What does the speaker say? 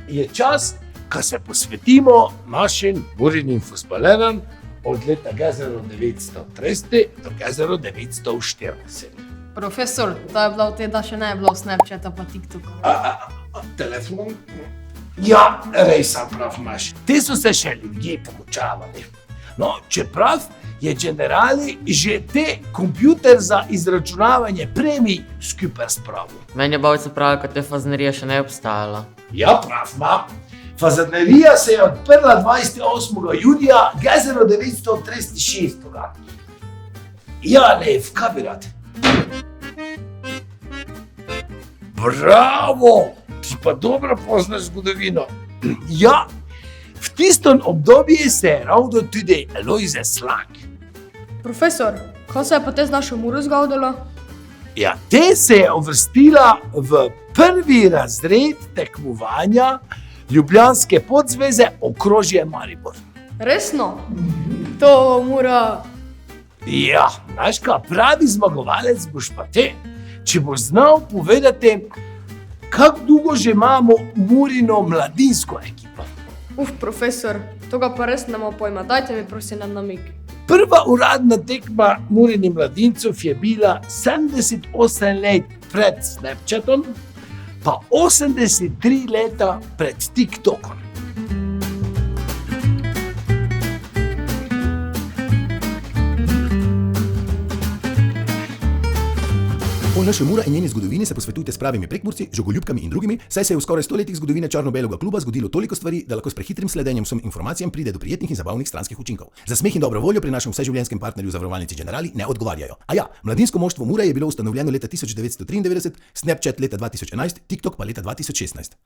Je čas, ko se posvetimo našim Murinim fusbalerjem od leta 1930 do 1940. Profesor, to je bilo v teda še ne bilo Snapchata pa TikToka. Telefon? Ja, res sem prav imaš. Te so se še ljudje poučavali. No, čeprav je generali že te kompjuter za izračunavanje premij skupaj spravil. Meni je babica pravila, da te faznerija še ne je obstajala. Ja, prav imam. Fazanerija se je odprla 28. junija 1936. Ja, Lev, kaj bi rad? Bravo! Ti pa dobro poznaš zgodovino. Ja, v tistem obdobju se je rodil tudi Lojze Slak. Profesor, kaj se je pa te z našo Muro zgodilo? Ja, te se je uvrstila v prvi razred tekmovanja Ljubljanske podzveze okrožje Maribor. Resno? To Mura... Ja, znaš kaj, pravi zmagovalec boš pa te, če boš znal povedati, kako dolgo že imamo Murino mladinsko ekipo. Profesor, to ga pa res ne imamo pojma, dajte mi prosim na namig. Prva uradna tekma Murinih mladincov je bila 78 let pred Snapchatom, pa 83 leta pred TikTokom. O naši Mura in njeni zgodovini se posvetujte s pravimi prekmurci, žogoljubkami in drugimi, saj se je v skoraj 100 letih zgodovine črno-belega kluba zgodilo toliko stvari, da lahko s prehitrim sledenjem vsem informacijam pride do prijetnih in zabavnih stranskih učinkov. Za smeh in dobro voljo pri našem vseživljenjskem partnerju zavarovalnici Generali ne odgovarjajo. A ja, mladinsko moštvo Mure je bilo ustanovljeno leta 1993, Snapchat leta 2011, TikTok pa leta 2016.